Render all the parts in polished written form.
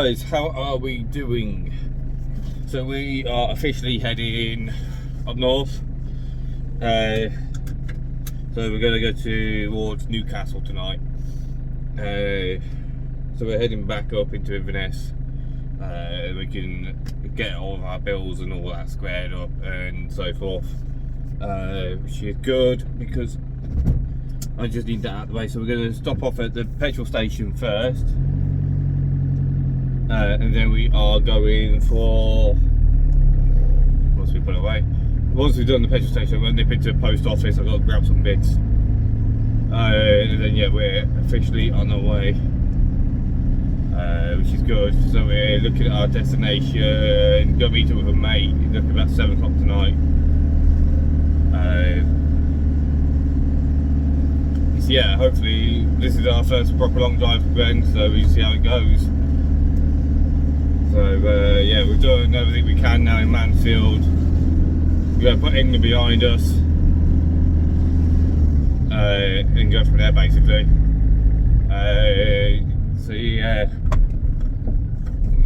guys, how are we doing? So we are officially heading up north. So we're going to go towards Newcastle tonight. So we're heading back up into Inverness. We can get all of our bills and all that squared up and so forth, which is good because I just need that out of the way. So we're going to stop off at the petrol station first. And then we are going for, once we put away, once we've done the petrol station, we'll nip into the post office. I've got to grab some bits. And then yeah, we're officially on our way, which is good. So we're looking at our destination, got to meet up with a mate, looking about 7 o'clock tonight. So yeah, hopefully this is our first proper long drive for Gwen, so we see how it goes. So yeah, we've done everything we can now in Mansfield. We're going to put England behind us and go from there basically. So yeah,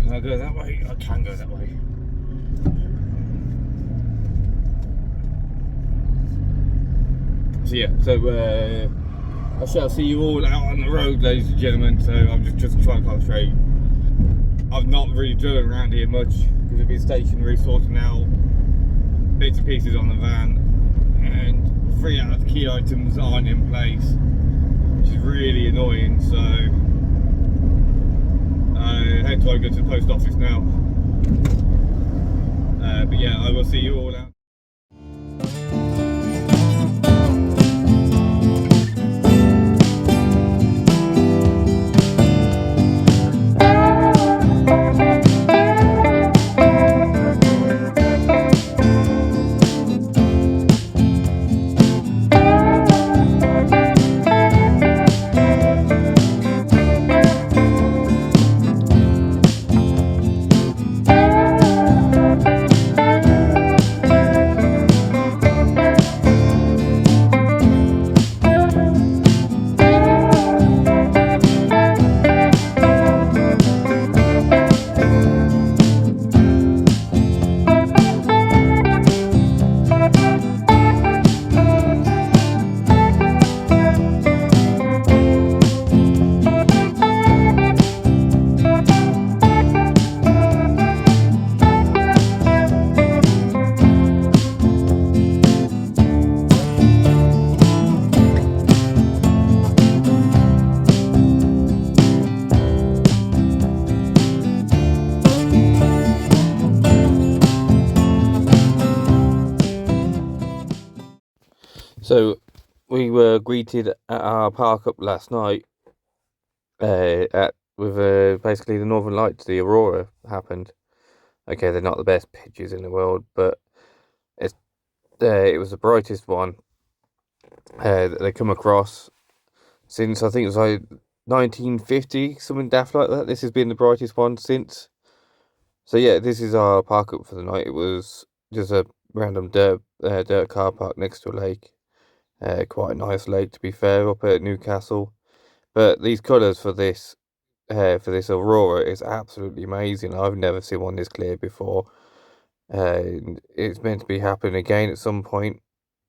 can I go that way? I can go that way. So yeah, so I shall see you all out on the road, ladies and gentlemen. So I'm just trying to concentrate. I've not really driven around here much because I've been stationary, sorting out bits and pieces on the van, and 3 out of the key items aren't in place, which is really annoying. So hence why I go to the post office now. But yeah, I will see you all out. So we were greeted at our park up last night with basically the Northern Lights. The aurora happened. Okay, they're not the best pictures in the world, but it was the brightest one that they come across since, I think it was like 1950, something daft like that. This has been the brightest one since. So yeah, this is our park up for the night. It was just a random dirt car park next to a lake. Quite a nice lake, to be fair, up at Newcastle. But these colours for this aurora is absolutely amazing. I've never seen one this clear before. It's meant to be happening again at some point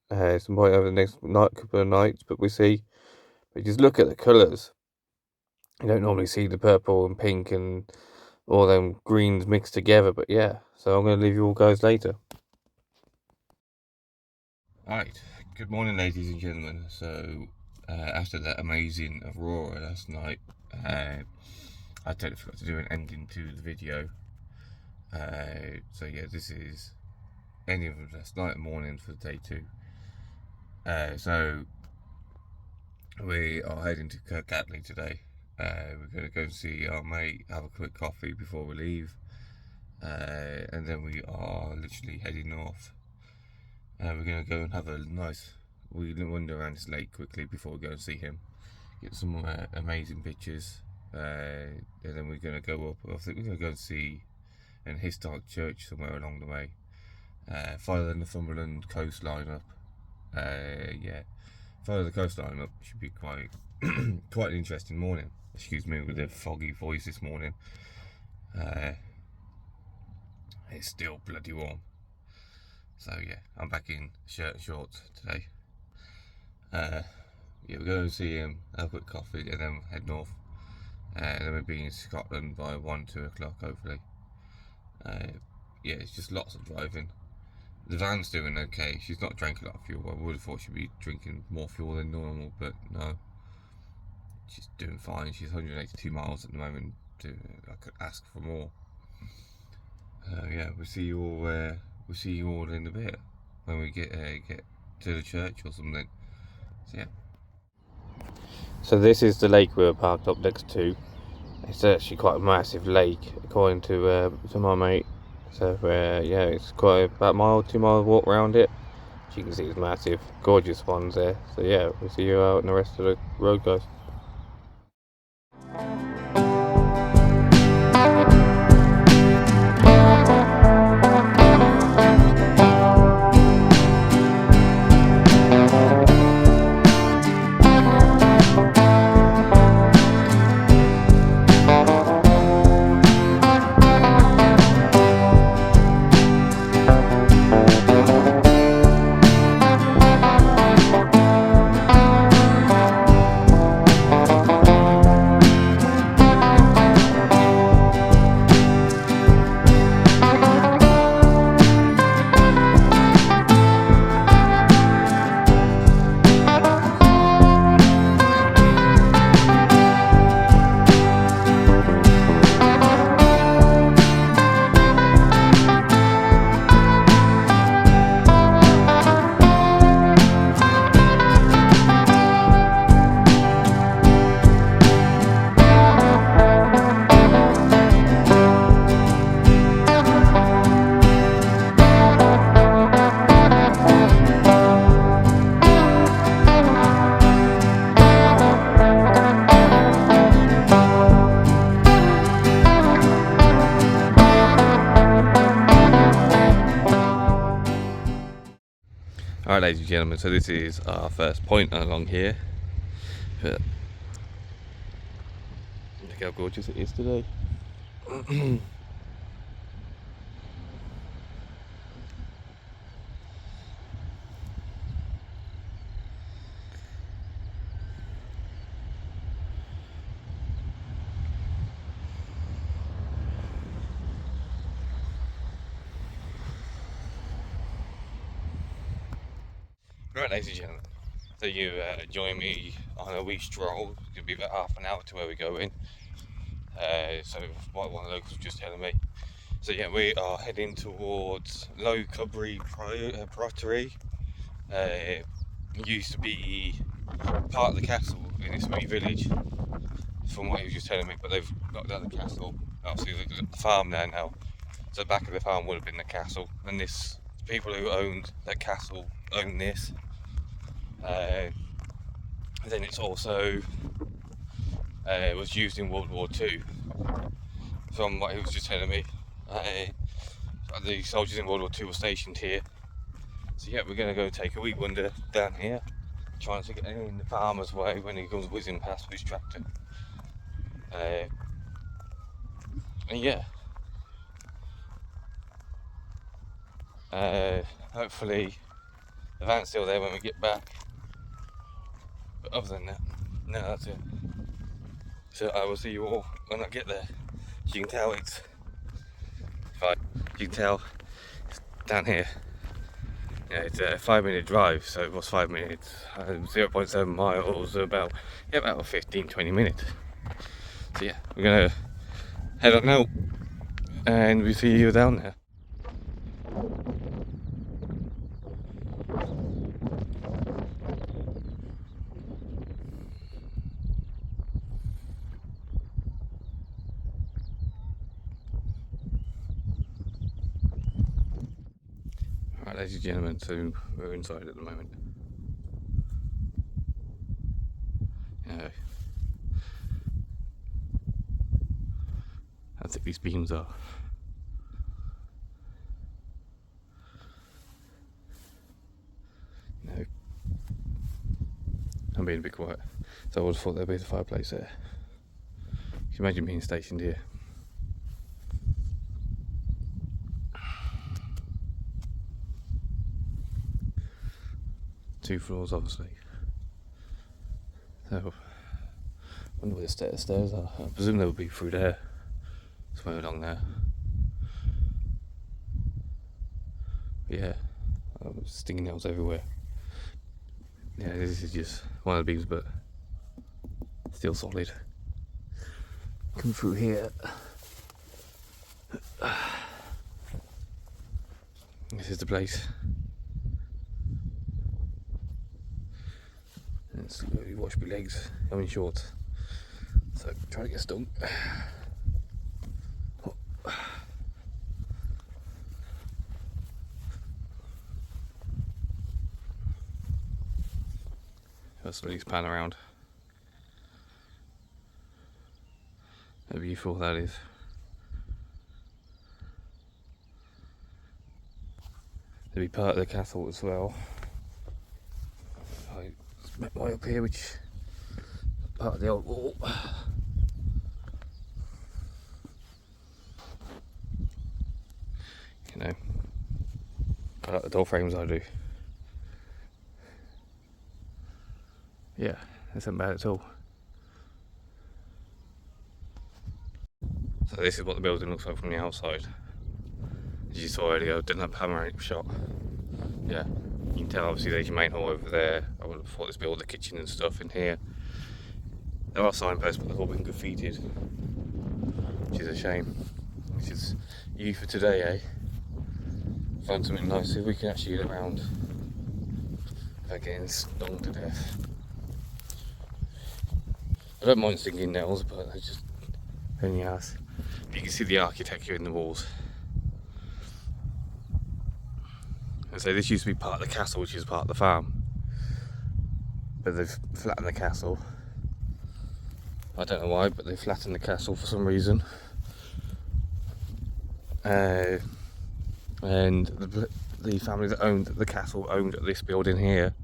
over the next couple of nights. But we see. But just look at the colours. You don't normally see the purple and pink and all them greens mixed together. But yeah, so I'm going to leave you all guys later. Right, good morning ladies and gentlemen. So after that amazing aurora last night, I totally forgot to do an ending to the video. So yeah, this is ending of last night and morning for day 2. So we are heading to Kirkcaldy today. We're going to go and see our mate, have a quick coffee before we leave, and then we are literally heading north. We're going to go and have a nice wander around this lake quickly before we go and see him, get some amazing pictures, and then we're going to go up. I think we're going to go and see an historic church somewhere along the way, follow the Northumberland coastline up. Yeah, follow the coastline up. Should be quite quite an interesting morning. Excuse me with a foggy voice this morning. It's still bloody warm. So yeah, I'm back in shirt and shorts today. Yeah, we're going to see him, have a quick coffee, and then head north. And then we'll be in Scotland by 1-2 o'clock, hopefully. Yeah, it's just lots of driving. The van's doing okay. She's not drank a lot of fuel. I would have thought she'd be drinking more fuel than normal, but no. She's doing fine. She's 182 miles at the moment. I could ask for more. Yeah, we'll see you all. We'll see you all in a bit when we get to the church or something. So yeah. So this is the lake we were parked up next to. It's actually quite a massive lake, according to my mate. So yeah, it's quite about a mile, 2 mile walk around it. As you can see, it's massive, gorgeous ones there. So yeah, we'll see you out in the rest of the road, guys. Alright, ladies and gentlemen, so this is our first point along here. But look how gorgeous it is today. Right, ladies and gentlemen, so you join me on a wee stroll. It's going to be about half an hour to where we're going. So what one of the locals was just telling me. So yeah, we are heading towards Low Cubry Priory. Used to be part of the castle in this wee village, from what he was just telling me, but they've knocked down the castle. Obviously the farm there now. So the back of the farm would have been the castle, and the people who owned that castle own this. Then it's also was used in World War II, from what he was just telling me. The soldiers in World War II were stationed here. So yeah, we're going to go take a wee wander down here, trying to get in the farmer's way when he comes whizzing past with his tractor. And yeah, hopefully the van's still there when we get back. But other than that, no, that's it. So I will see you all when I get there. As you can tell, it's down here. Yeah, it's a 5-minute drive, so it was 5 minutes. 0.7 miles, about 15-20 minutes. So yeah, we're gonna head on out, and we see you down there. Alright, ladies and gentlemen, so we're inside at the moment. How thick these beams are. No, I'm being a bit quiet. So I would have thought there'd be a fireplace there. You can imagine being stationed here. 2 floors, obviously. So, I wonder where the stairs are. I presume they would be through there, somewhere along there. But yeah, stinging nails everywhere. Yeah, this is just one of the beams, but still solid. Come through here. This is the place. And slowly wash my legs. I'm in shorts, so try to get stung. Let's at least pan around. How beautiful that is. To be part of the castle as well. I met way up here, which is part of the old wall. You know, I like the door frames, I do. Yeah, that's not bad at all. So this is what the building looks like from the outside. As you saw earlier, I didn't have a panoramic shot. Yeah, you can tell obviously there's your main hall over there. I would have thought there's built the kitchen and stuff in here. There are signposts, but they've all been graffitied, which is a shame. Which is you for today, eh? Find something nice so we can actually get around without getting stung to death. I don't mind stinging nails, but I just only ask. You can see the architecture in the walls. And so this used to be part of the castle, which is part of the farm. But they've flattened the castle. I don't know why, but they've flattened the castle for some reason. And the family that owned the castle owned this building here.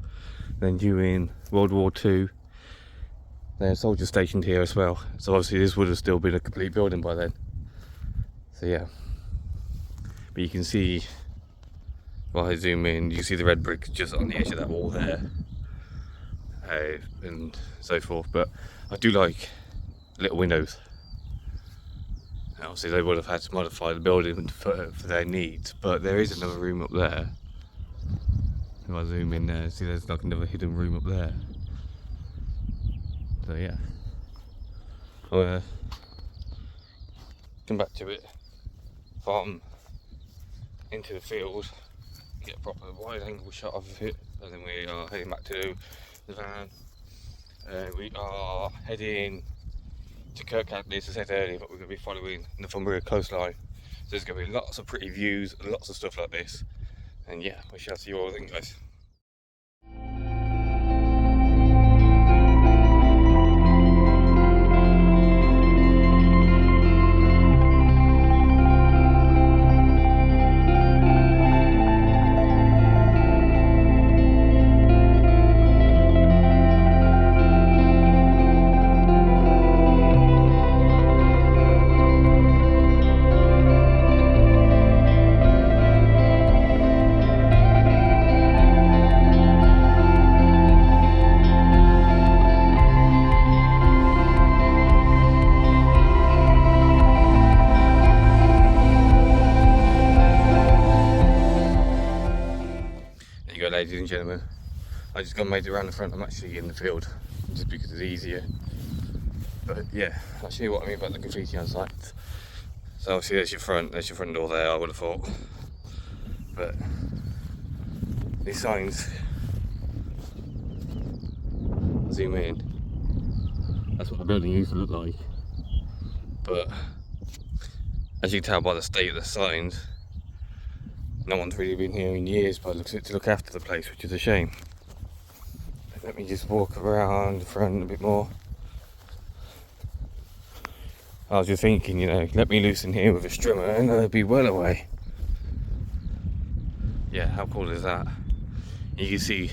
Then during World War II, their soldiers stationed here as well. So obviously this would have still been a complete building by then. So yeah. But you can see, while I zoom in, you see the red brick just on the edge of that wall there. And so forth. But I do like little windows. Obviously they would have had to modify the building for their needs, but there is another room up there. If I zoom in there, see there's like another hidden room up there. So yeah, I'll come back to it, farm into the field, get a proper wide angle shot of it, and then we are heading back to the van. We are heading to Kirkcaldy, as I said earlier, but we're going to be following the Northumbria coastline. So there's going to be lots of pretty views and lots of stuff like this. And yeah, we shall see you all then, guys. Ladies and gentlemen, I just got made it around the front. I'm actually in the field just because it's easier. But yeah, I'll show you what I mean about the graffiti on site. So obviously there's your front door there, I would have thought. But these signs, zoom in, that's what the building used to look like. But as you can tell by the state of the signs, no one's really been here in years by the looks of it to look after the place, which is a shame. Let me just walk around the front a bit more. I was just thinking, you know, let me loose in here with a strimmer and I'd be well away. Yeah, how cool is that? You can see,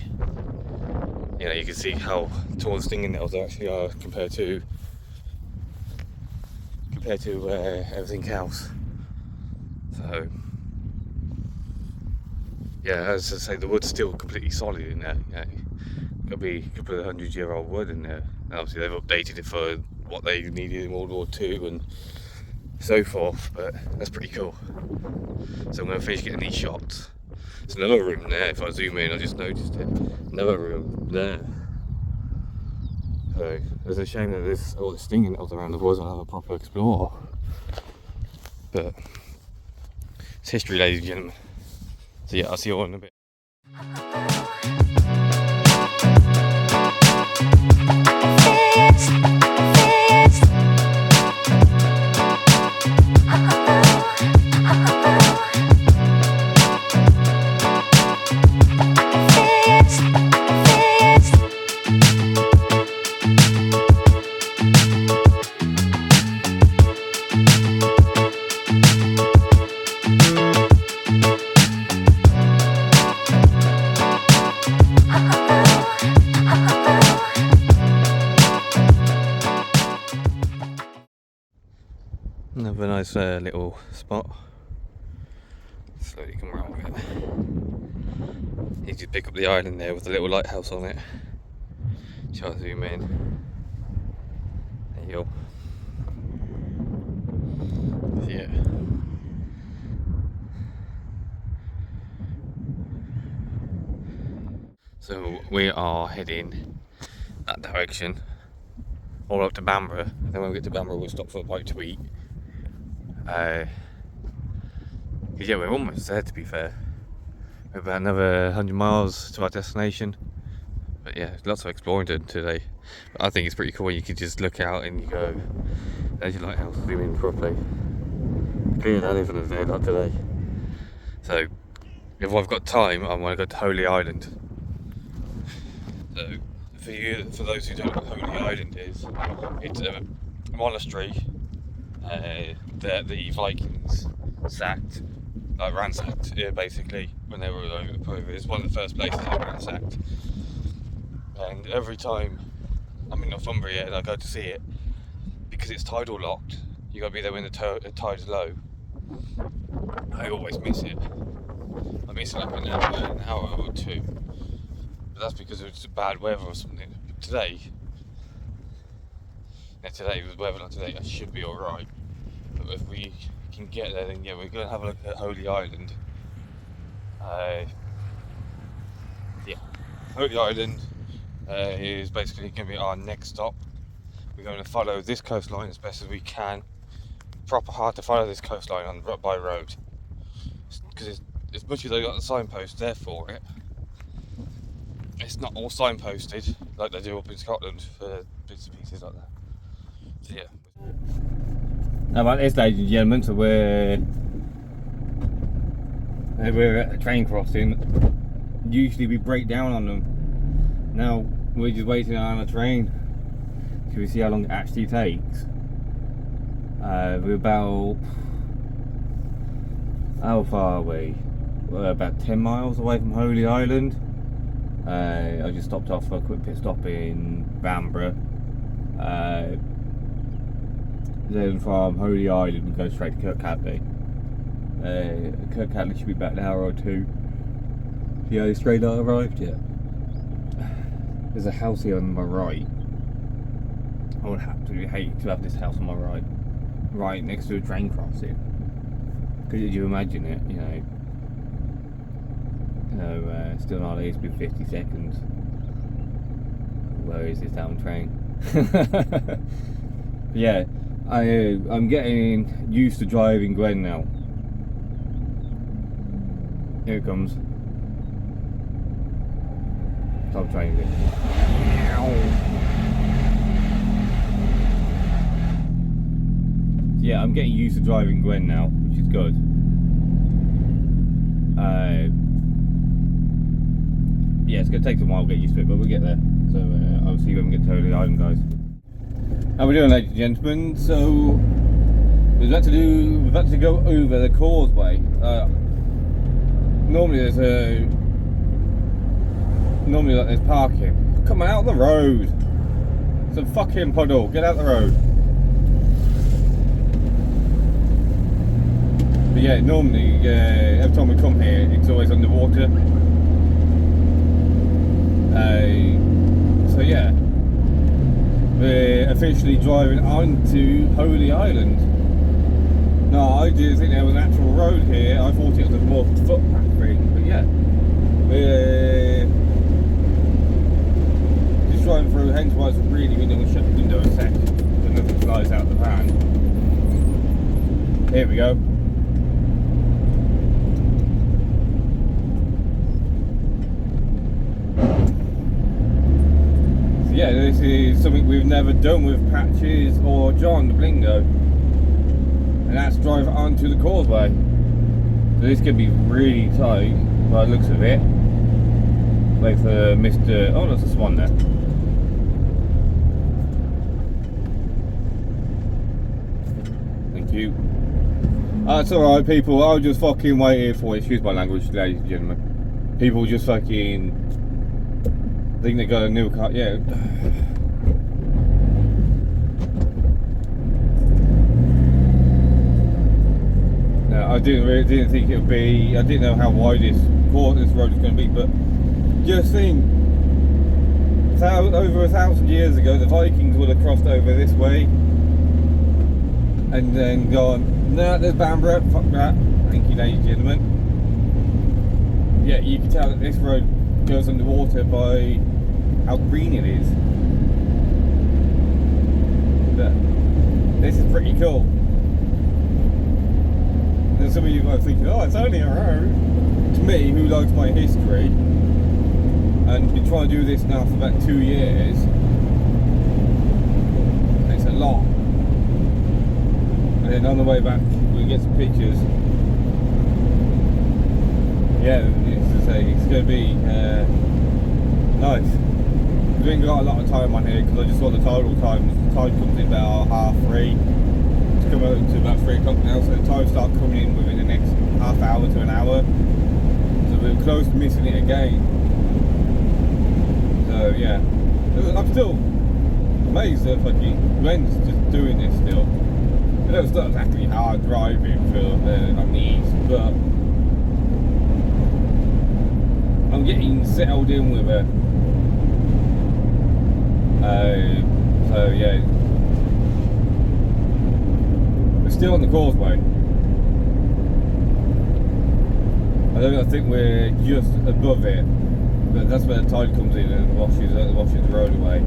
you know, you can see how tall the stinging nails actually are compared to everything else. So yeah, as I say, the wood's still completely solid in there. Could be a couple of 100-year-old wood in there. And obviously they've updated it for what they needed in World War II and so forth, but that's pretty cool. So I'm going to finish getting these shots. There's another room there. If I zoom in, I just noticed it. Another room there. So it's a shame that there's all this stinging nettles around the woods. I'll have a proper explore. But it's history, ladies and gentlemen. So yeah, I'll see you all in a bit. Another nice little spot. Slowly come around with it. You just pick up the island there with a little lighthouse on it. Try to zoom in. There you go. Yeah. So we are heading that direction, all up to Bamborough. Then when we get to Bamborough, we'll stop for a bite to eat. Yeah, we're almost there, to be fair. We're about another 100 miles to our destination. But yeah, lots of exploring to do today. But I think it's pretty cool. You can just look out and you go, there's your lighthouse, zoom in properly. Clear that even a day like today. So if I've got time, I want to go to Holy Island. So for those who don't know what Holy Island is, it's a monastery that the Vikings ransacked, basically, when they were over. It's one of the first places they ransacked. And every time I'm in Northumbria and I go to see it, because it's tidal locked, you got to be there when the tide's low. I always miss it. I miss it like an hour or two. But that's because it was bad weather or something. But today with weather like today, I should be alright. But if we can get there, then yeah, we're going to have a look at Holy Island. Holy Island is basically going to be our next stop. We're going to follow this coastline as best as we can. Proper hard to follow this coastline by road, because as much as they got the signpost there for it, it's not all signposted like they do up in Scotland for bits and pieces like that. So yeah. Now at this stage, gentlemen, so we're at a train crossing. Usually we break down on them. Now we're just waiting on a train. Should we see how long it actually takes? We're about, how far are we? We're about 10 miles away from Holy Island. I just stopped off for a quick pit stop in Bamborough. Then from Holy Island we go straight to Kirkcaldy. Kirkcaldy should be about an hour or two. Yeah, the train not arrived yet. There's a house here on my right. I would absolutely hate to have this house on my right next to a train crossing. Could you imagine it? Still not at least been 50 seconds. Where is this damn train? Yeah, I'm getting used to driving Gwen now. Here it comes. Stop trying it. Yeah, I'm getting used to driving Gwen now, which is good. Yeah, it's going to take some while to get used to it, but we'll get there. So I'll see you when we get to Holy Island, guys. How we doing, ladies and gentlemen? So we've had to go over the causeway. Normally there's parking. Come on, out the road. It's a fucking puddle. Get out the road. But yeah, normally every time we come here, it's always underwater. actually driving onto Holy Island. No, I didn't think there was an actual road here. I thought it was a more footpath thing, but yeah. We're just driving through, hence why it's really good. We'll shut the window a sec so nothing flies out the van. Here we go. So yeah, this is something we've never done with Patches or John the Blingo. And that's drive onto the causeway. So this could be really tight by the looks of it. Wait for Mr. Oh, there's a swan there. Thank you. That's alright, people. I'll just fucking wait here for it. Excuse my language, ladies and gentlemen. People just fucking think they got a new car. Yeah. I didn't think it would be. I didn't know how wide this road is going to be, but just think, over 1,000 years ago, the Vikings would have crossed over this way, and then gone. No, there's Bamburgh. Fuck that. Thank you, ladies and gentlemen. Yeah, you can tell that this road goes underwater by how green it is. But this is pretty cool. And some of you guys thinking, oh, it's only a road. To me, who likes my history, and been trying to do this now for about 2 years, it's a lot. And then on the way back, we'll get some pictures. Yeah, it's going to be nice. We ain't got a lot of time on here because I just saw the tidal time. The tide comes in about 3:30. It's come out to about 3 o'clock now, so the tide starts coming in within the next half hour to an hour. So we're close to missing it again. So yeah, I'm still amazed that fucking Gwen's just doing this still. I know it's not exactly hard driving for on the east, but I'm getting settled in with her. So yeah, we're still on the causeway. I think we're just above it, but that's where the tide comes in and washes the road away.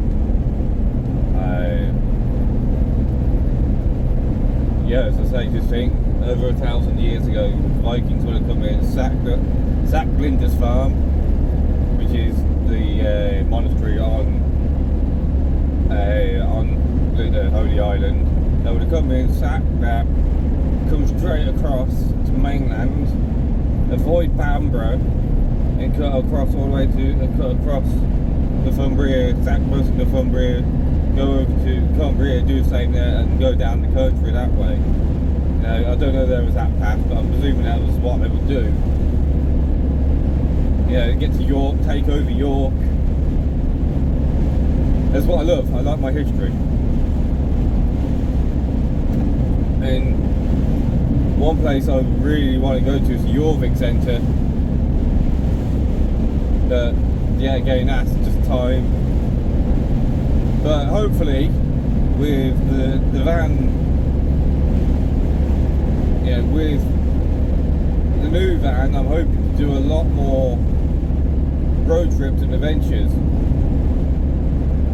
Yeah, as I say, just think, over 1,000 years ago, Vikings would have come in and sacked Lindisfarne, which is the monastery on the Holy Island. They would have come in, sacked that, come straight across to mainland, avoid Bamburgh, and cut across all the way cut across Northumbria, sack most of Northumbria, go over to Cumbria, do the same there, and go down the country that way. I don't know if there was that path, but I'm presuming that was what they would do. Yeah, get to York, take over York. That's what I love. I like my history. And one place I really want to go to is the Jorvik Centre. But yeah, again, that's just time. But hopefully, with the van, yeah, with the new van, I'm hoping to do a lot more road trips and adventures.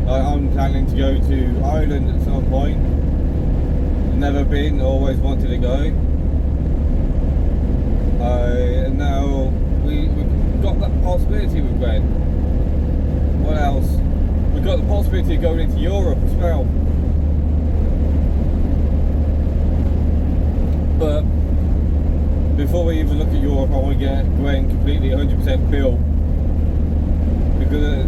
I'm planning to go to Ireland at some point. Never been, always wanted to go. And now we've got that possibility with Gwen. What else? We've got the possibility of going into Europe as well. But before we even look at Europe, I want to get Gwen completely 100% built. Because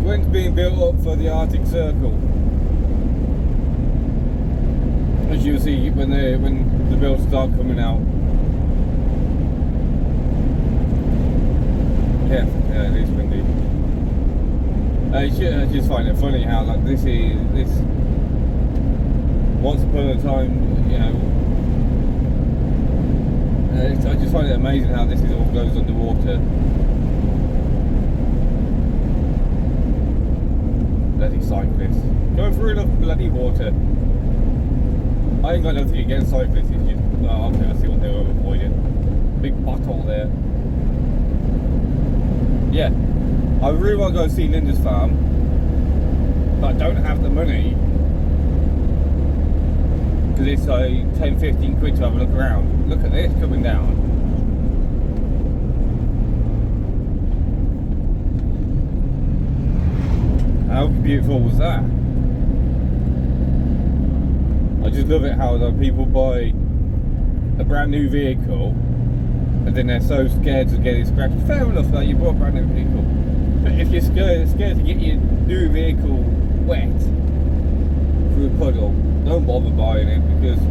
Gwen's being built up for the Arctic Circle. As you'll see when the builds start coming out. Yeah, it is windy. I just find it funny how like this once upon a time, you know. I just find it amazing how this all goes underwater. bloody cyclists. Going through the bloody water. I ain't got nothing against cyclists, it's just, well, okay, let's see what they were avoiding. Big butthole there. Yeah, I really want to go see Lindisfarne, but I don't have the money, because it's like 10-15 quid to have a look around. Look at this coming down. How beautiful was that? I just love it how the people buy a brand new vehicle and then they're so scared to get it scratched. Fair enough, like you bought a brand new vehicle, but if you're scared to get your new vehicle wet through a puddle, don't bother buying it, because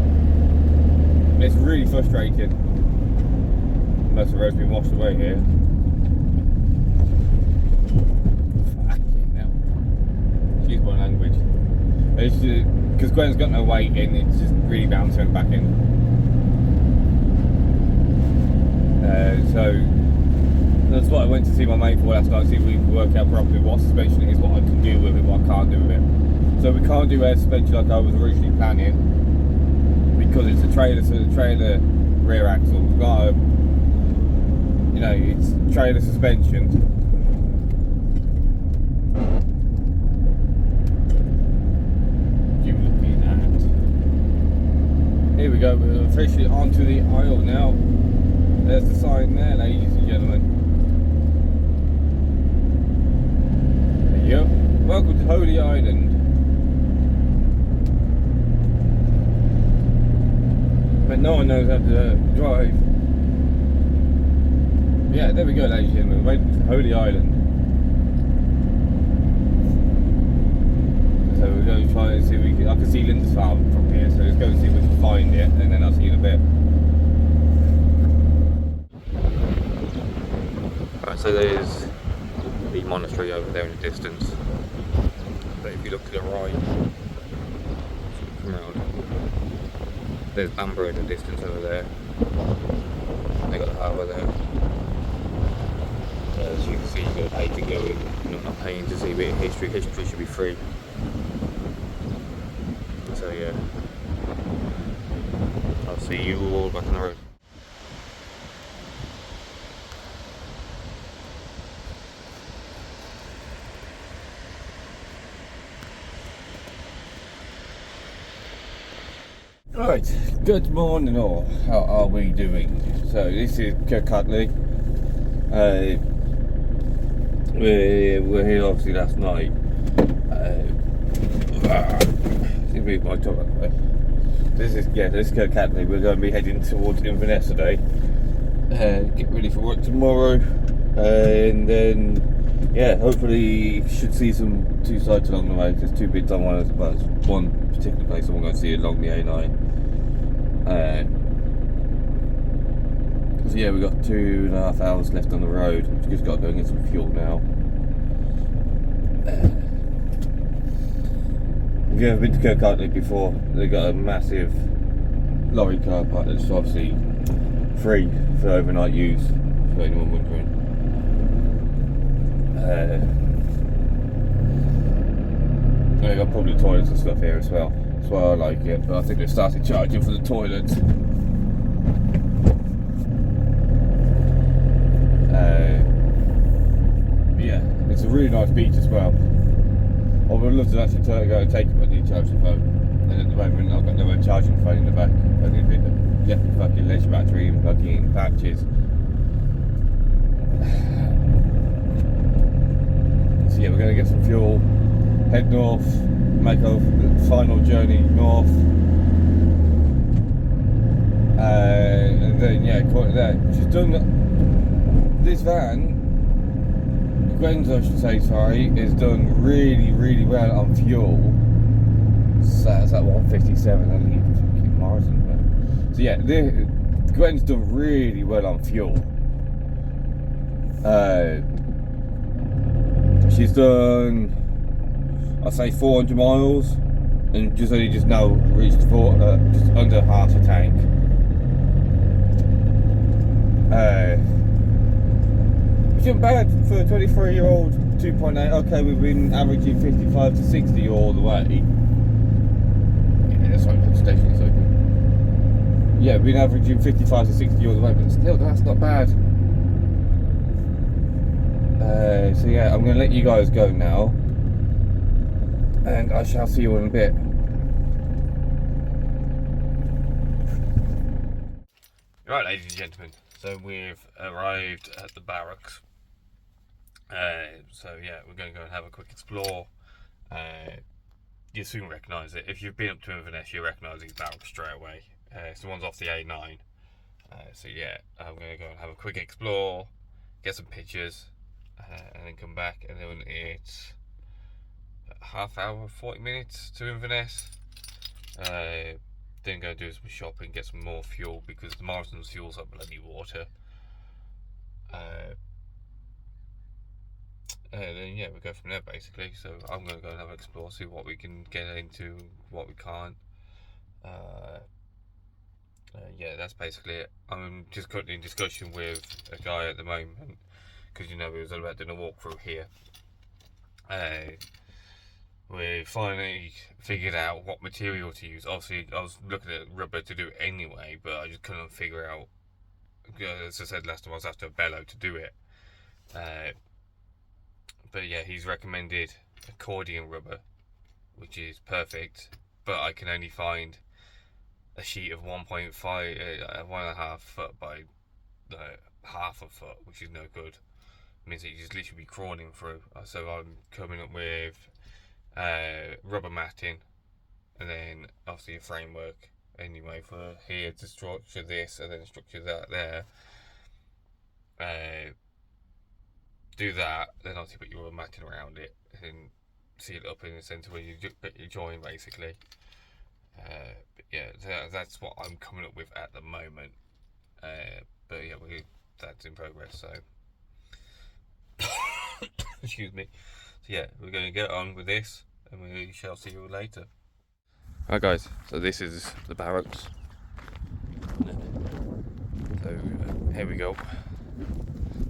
it's really frustrating. Most of the road's been washed away here. Fucking hell. Excuse my language. It's just because Gwen's got no weight in, it's just really bouncing back in. So that's what I went to see my mate for last night, see if we can work out properly what suspension it is, what I can do with it, what I can't do with it. So we can't do air suspension like I was originally planning, because it's a trailer, so the trailer rear axle. We've got a, you know, it's trailer suspension. Here we go, we're officially onto the aisle now. There's the sign there, ladies and gentlemen. Yep, welcome to Holy Island. But no one knows how to drive. Yeah, there we go, ladies and gentlemen, welcome to Holy Island. So we're going to try and see if we can, I can see Lindisfarne from here, so let's go and see if we can find it, and then I'll see you in a bit. Right, so there's the monastery over there in the distance, but if you look to the right, come around, there's Bamburgh in the distance over there. They got the harbour there. As you can see, you've got to pay to go in. You're not paying to see a bit of history. History should be free. So yeah, I'll see you all back on the road. Right, good morning all. How are we doing? So this is Kirkcudbright. We were here obviously last night. Move my top that way. This is Kirkcudbright. We're going to be heading towards Inverness today. Get ready for work tomorrow, and then yeah, hopefully should see some two sites along the way. There's two bits I want to, well, one particular place I want to go see along the A9. So yeah, we've got 2.5 hours left on the road. We've just got to go and get some fuel now. If you've ever been to Kirkcudbright before, they've got a massive lorry car park that's obviously free for overnight use, for anyone wondering. They've got public toilets and stuff here as well. That's why I like it, but I think they've started charging for the toilets. Yeah, it's a really nice beach as well. I would love to actually go and take it, but I need to charge the phone. And at the moment, I've got no way charging the phone in the back. I need a bit of left the fucking ledge battery and plugging in patches. So yeah, we're going to get some fuel, head north, make our final journey north. And then, yeah, quite that. She's done this van. Gwen's, I should say, sorry, is done really, really well on fuel. So that's at 157, I think fucking Morrison. So yeah, Gwen's done really well on fuel. She's done, I'd say 400 miles, and just now reached just under half a tank. Which isn't bad for a 23-year-old 2.8. Okay, we've been averaging 55 to 60 all the way. Yeah, that's right, the station is open. Yeah, we've been averaging 55 to 60 all the way, but still, that's not bad. So yeah, I'm going to let you guys go now. And I shall see you in a bit. Right, ladies and gentlemen, so we've arrived at the barracks. So yeah, we're going to go and have a quick explore. You soon recognise it. If you've been up to Inverness, you recognise these barracks straight away. It's the ones off the A9. So yeah, I'm going to go and have a quick explore, get some pictures, and then come back. And then it's a half hour, 40 minutes to Inverness. Then go do some shopping, get some more fuel because the Morrison's fuel's up bloody water. Then yeah, we go from there basically. So I'm going to go and have an explore, see what we can get into, what we can't. Yeah, that's basically it. I'm just currently in discussion with a guy at the moment because we was all about doing a walkthrough here. We finally figured out what material to use. Obviously, I was looking at rubber to do it anyway, but I just couldn't figure out. As I said last time, I was after a bellow to do it. But yeah, he's recommended accordion rubber, which is perfect. But I can only find a sheet of 1.5 foot by half a foot, which is no good. It means that you just literally be crawling through. So I'm coming up with rubber matting, and then obviously a framework anyway for here to structure this, and then structure that there. Do that, then obviously put your rubber matting around it, and seal it up in the centre where you join basically. But yeah, that's what I'm coming up with at the moment. But yeah, that's in progress. So excuse me. So yeah, we're going to get on with this, and we shall see you later. Right, guys. So this is the barracks. So here we go.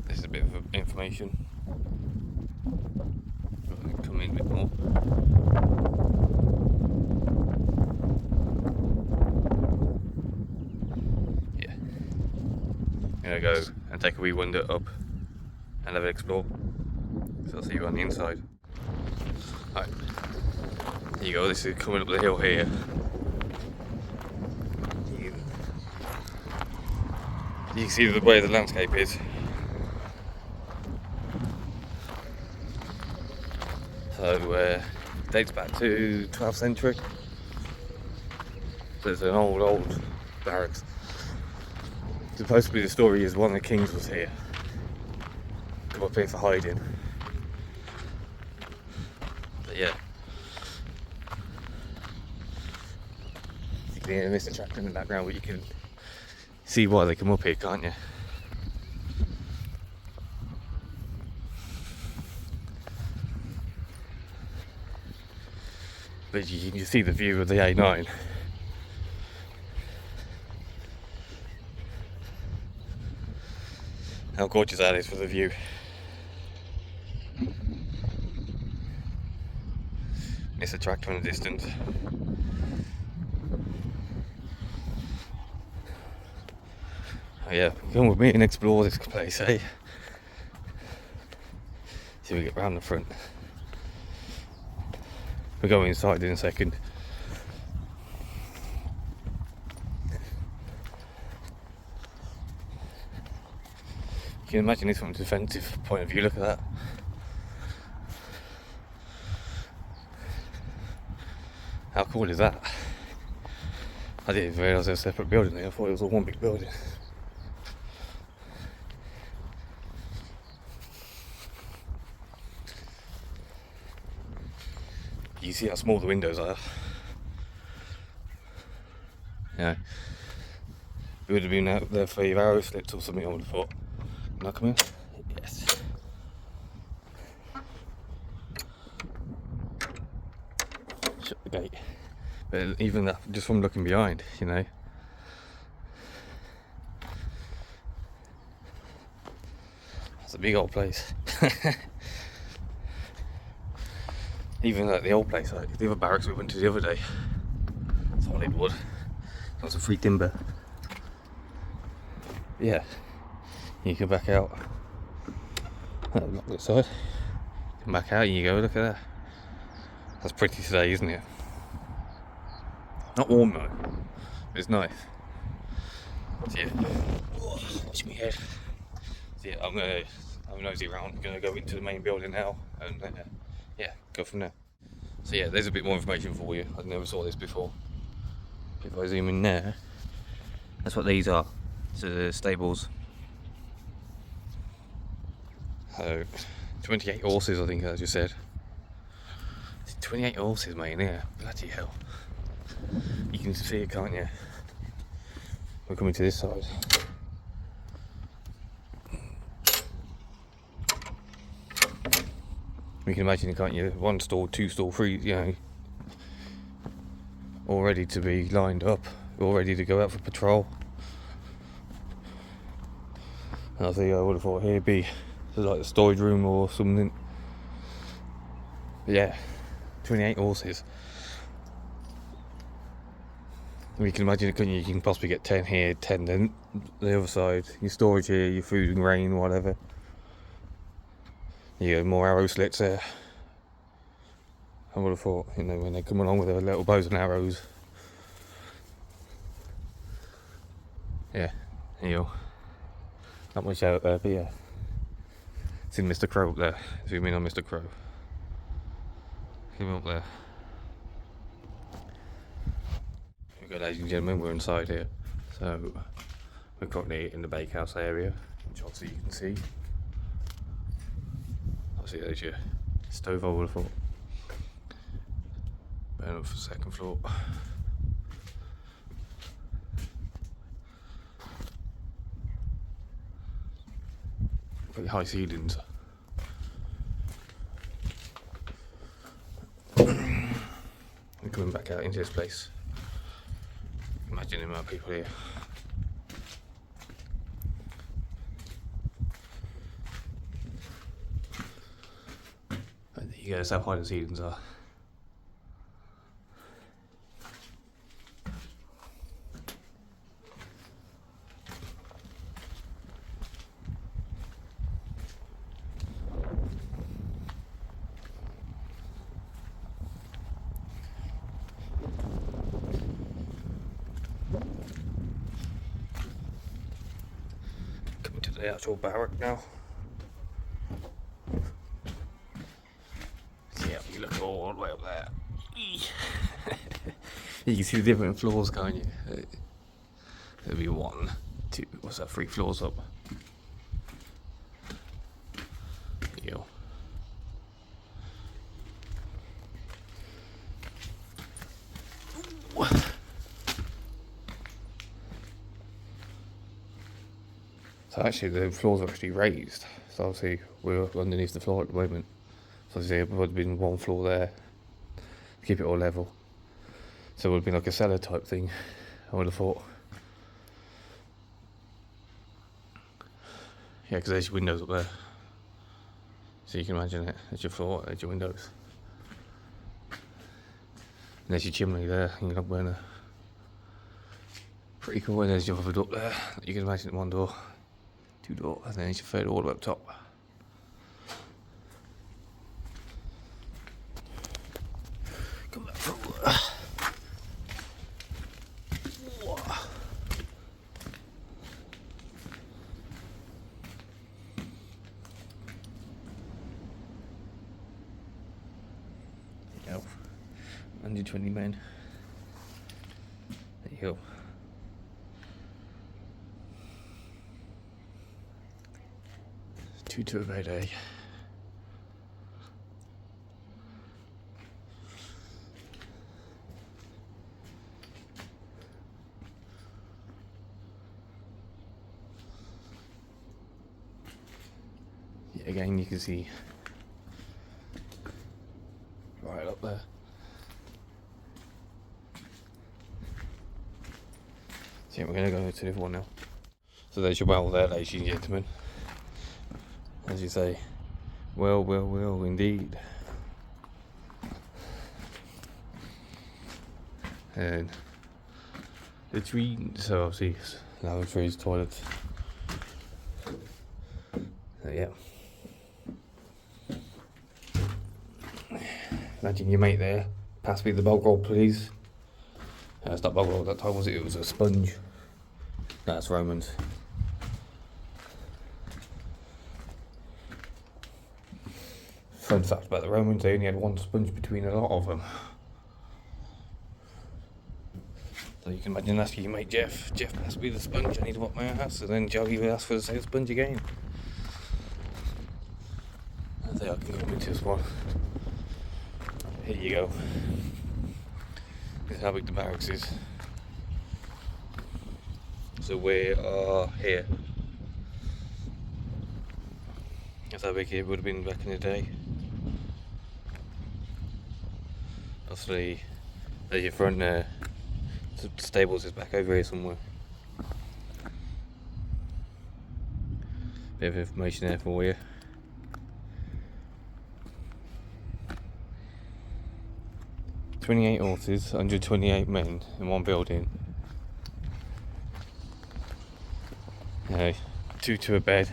This is a bit of information. Come in a bit more. Yeah. I'm gonna go and take a wee wander up and have an explore. So I'll see you on the inside. Alright. There you go, this is coming up the hill here. You can see the way the landscape is. So dates back to 12th century. So it's an old barracks. Supposedly the story is one of the kings was here. Come up here for hiding. But yeah. You can hear Mr. Tractor in the background, but you can see why they come up here, can't you? But you can see the view of the A9. How gorgeous that is for the view. It's a tractor in the distance. Oh yeah, come with me and explore this place, eh? See if we get round the front. We'll go inside in a second. You can imagine this from a defensive point of view, look at that. How cool is that? I didn't even realise there was a separate building there, I thought it was all one big building. You see how small the windows are. Yeah. It would have been out there for your arrow slits or something, I would have thought. Can I come in? Yes. Shut the gate. But even that, just from looking behind, It's a big old place. Even like the old place, like the other barracks we went to the other day, solid wood. Lots of free timber. Yeah, you come back out. Look this side. Come back out, you go, look at that. That's pretty today, isn't it? Not warm though, but it's nice. So yeah, watch me head. So yeah, I'm nosy around. I'm gonna go into the main building now, and yeah, go from there. So yeah, there's a bit more information for you. I never saw this before. If I zoom in there, that's what these are. So the stables. So 28 horses, I think I just said. 28 horses, mate, in here. Bloody hell. You can see it, can't you? We're coming to this side. You can imagine, can't you? 1 stall, 2 stall, 3, you know, all ready to be lined up, all ready to go out for patrol. And I think I would have thought here'd be like a storage room or something. But yeah, 28 horses. You can imagine, couldn't you? You can possibly get 10 here, 10 then the other side. Your storage here, your food and grain, whatever. You have more arrow slits there. I would have thought, you know, when they come along with their little bows and arrows. Yeah, you know, not much out there, but yeah. It's in Mr. Crow up there. Zoom in on Mr. Crow. Him up there. Okay, ladies and gentlemen, we're inside here. So, we're currently in the bakehouse area, which obviously you can see. Obviously there's your stove, I would have thought. Burn up for the 2nd floor. Pretty high ceilings. We're coming back out into this place. Imagine the amount of people here. And you guys, how high the ceilings are. Coming to the actual barrack now. Yeah, you look all the way up there. You can see the different floors, can't you? There'll be 1, 2, what's that, 3 floors up. You know. So actually the floors are actually raised. So obviously we're underneath the floor at the moment. So obviously there would have been 1 floor there to keep it all level. So it would have been like a cellar type thing, I would have thought. Yeah, because there's your windows up there. So you can imagine it, there's your floor, there's your windows. And there's your chimney there, your log burner. Pretty cool, and there's your other door up there. You can imagine 1 door, 2 door, and then there's your 3rd door all the way up top. Come back through. There you go. 120 men. There you go. Two to a day. Yeah, again, you can see right up there. So yeah, we're going to go to the other one now. So there's your well there, ladies and gentlemen. as you say. Well, indeed. And the tree, so obviously lavatories, toilets. So yeah. Imagine your mate there. Pass me the bog roll, please. It's not bog roll that time, was it? It was a sponge. That's Romans. Fun fact about the Romans, they only had one sponge between a lot of them. So you can imagine asking your mate Jeff, pass me the sponge, I need to wipe my ass, and then Joey would ask for the same sponge again. I think I can give me this one. Here you go. This is how big the barracks is. So we are here. That's how big it would have been back in the day. Obviously, there's your front stables is back over here somewhere. Bit of information there for you. "28 horses, 128 men in one building. 2 to a bed.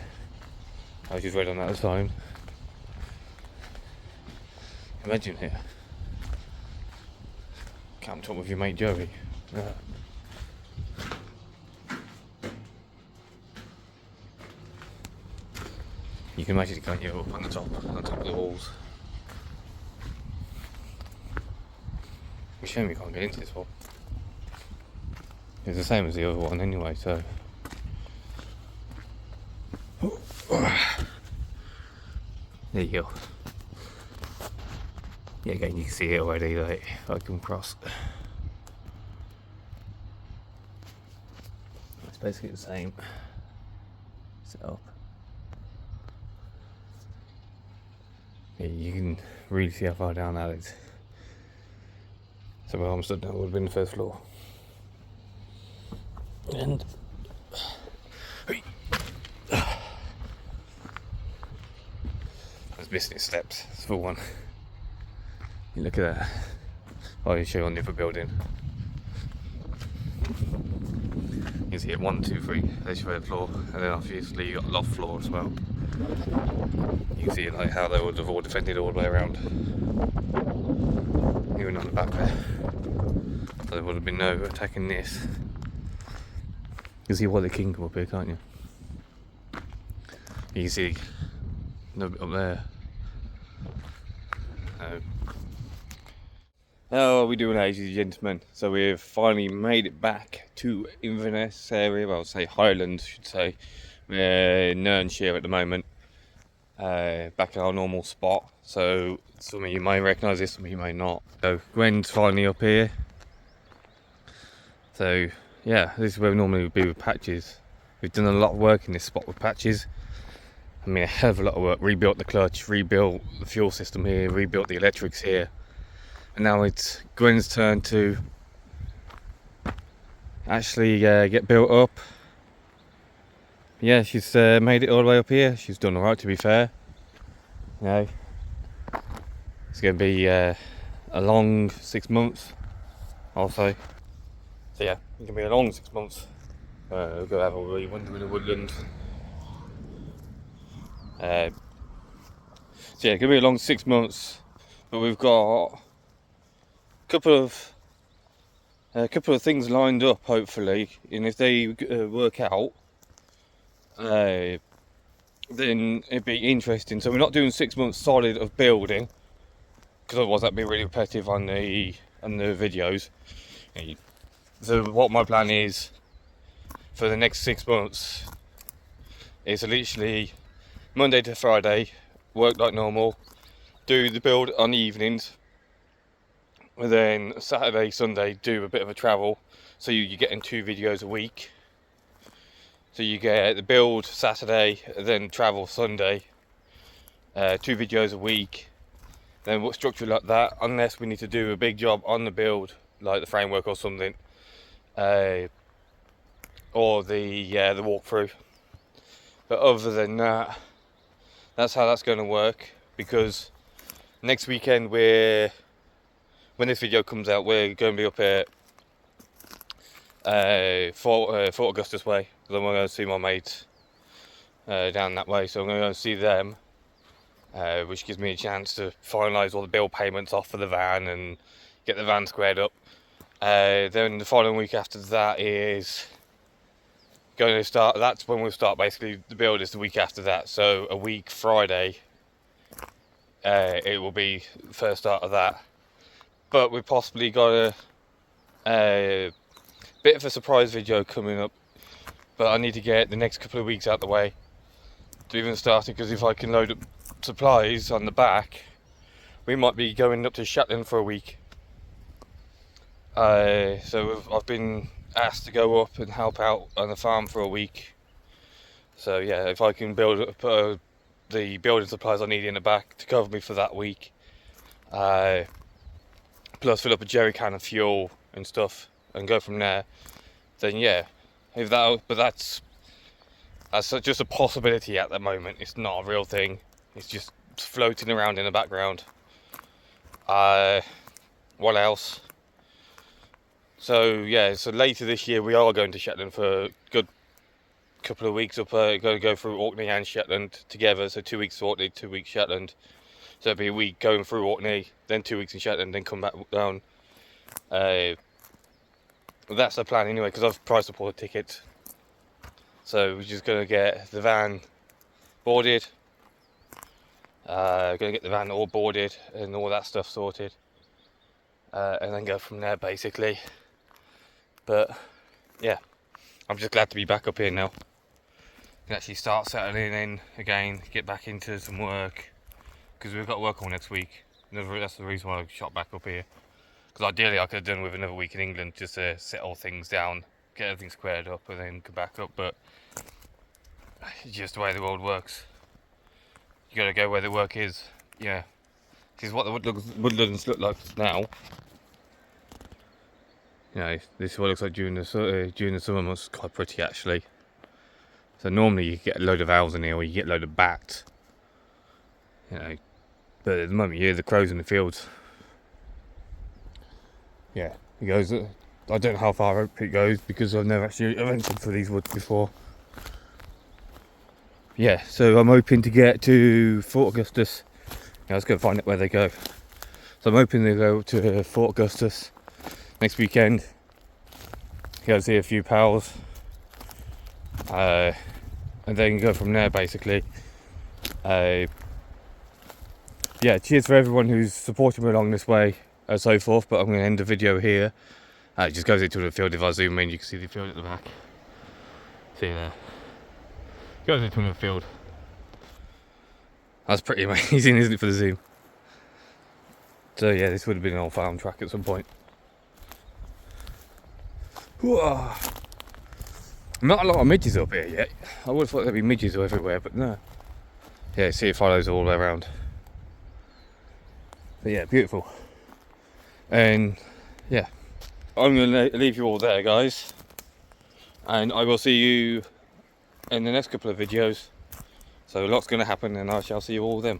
I just read on that at the time. Imagine here. Camped up with your mate Joey. Yeah. You can imagine, can't you, up on the top of the walls. It's a shame we can't get into this one. It's the same as the other one anyway, so. There you go. Yeah, again, you can see it already, like, if I come across. It's basically the same setup. Yeah, you can really see how far down that is. So where I'm stood now would have been the first floor. And I was missing his steps, it's for one. You look at that. I'll show you on the other building. You can see it 1, 2, 3, there's your third floor, and then obviously you got loft floor as well. You can see like how they would have all defended all the way around. Even on the back there. So there would have been no attacking this. You can see why the king come up here, can't you? You can see no bit up there. How are we doing, ladies and gentlemen? So we've finally made it back to Inverness area, well, I'll say Highlands, I should say. We're in Nernshire at the moment, back at our normal spot. So some of you may recognise this, some of you may not. So Gwen's finally up here. So yeah, this is where we normally would be with Patches. We've done a lot of work in this spot with Patches. I mean, a hell of a lot of work. Rebuilt the clutch, rebuilt the fuel system here, rebuilt the electrics here. And now it's Gwen's turn to actually get built up. Yeah, she's made it all the way up here. She's done alright, to be fair. You know, it's going to be a long 6 months, I'll say. So yeah, it's going to be a long 6 months. We'll go have a wee wander in the woodland. So yeah, it's going to be a long 6 months, but we've got a couple of things lined up, hopefully, and if they work out, then it'd be interesting. So we're not doing 6 months solid of building, because otherwise that'd be really repetitive on the videos. So what my plan is for the next 6 months is literally Monday to Friday, work like normal, do the build on the evenings, and then Saturday, Sunday, do a bit of a travel. So you're getting 2 videos a week. So you get the build Saturday, then travel Sunday. 2 videos a week. Then what structure like that, unless we need to do a big job on the build, like the framework or something, or the walkthrough. But other than that, that's how that's going to work, because next weekend when this video comes out, we're going to be up at Fort Augustus way. Then we're going to see my mates down that way, so I'm going to go and see them, which gives me a chance to finalise all the bill payments off for the van and get the van squared up. Then the following week after that is going to start. That's when we'll start. Basically, the build is the week after that. So a week Friday, it will be the first start of that. But we've possibly got a bit of a surprise video coming up. But I need to get the next couple of weeks out the way to even start it, because if I can load up supplies on the back, we might be going up to Shetland for a week. So I've been asked to go up and help out on the farm for a week. So yeah, if I can build up the building supplies I need in the back to cover me for that week, plus fill up a jerry can of fuel and stuff and go from there, then yeah, but that's just a possibility at the moment. It's not a real thing. It's just floating around in the background. What else? So yeah, so later this year we are going to Shetland for a good couple of weeks up. Going to go through Orkney and Shetland together. So 2 weeks Orkney, 2 weeks Shetland. So it'll be a week going through Orkney, then 2 weeks in Shetland, then come back down. That's the plan anyway, because I've priced up all the tickets. So we're just going to get the van boarded. Going to get the van all boarded and all that stuff sorted. And then go from there basically. But yeah, I'm just glad to be back up here now. Can actually start settling in again, get back into some work, because we've got work on next week. That's the reason why I shot back up here. Because ideally I could have done with another week in England just to settle things down, get everything squared up and then come back up, but it's just the way the world works. You gotta go where the work is. Yeah, this is what the woodlands look like now. You know, this is what it looks like during the summer months. Quite pretty actually. So normally you get a load of owls in here, or you get a load of bats. You know, but at the moment you hear the crows in the fields. Yeah, it goes. I don't know how far up it goes, because I've never actually ventured for these woods before. Yeah, so I'm hoping to get to Fort Augustus. Yeah, let's go find out where they go. So I'm hoping they go to Fort Augustus next weekend. Go see a few pals, and then go from there basically. Yeah, cheers for everyone who's supported me along this way and so forth, but I'm going to end the video here. It just goes into the field. If I zoom in, you can see the field at the back. See there, goes into the field. That's pretty amazing, isn't it, for the zoom? So yeah, this would have been an old farm track at some point. Whoa. Not a lot of midges up here yet. I would have thought there'd be midges everywhere, but no. Yeah, see it follows all the way around. But yeah, beautiful. And yeah, I'm going to leave you all there, guys. And I will see you in the next couple of videos. So a lot's going to happen, and I shall see you all then.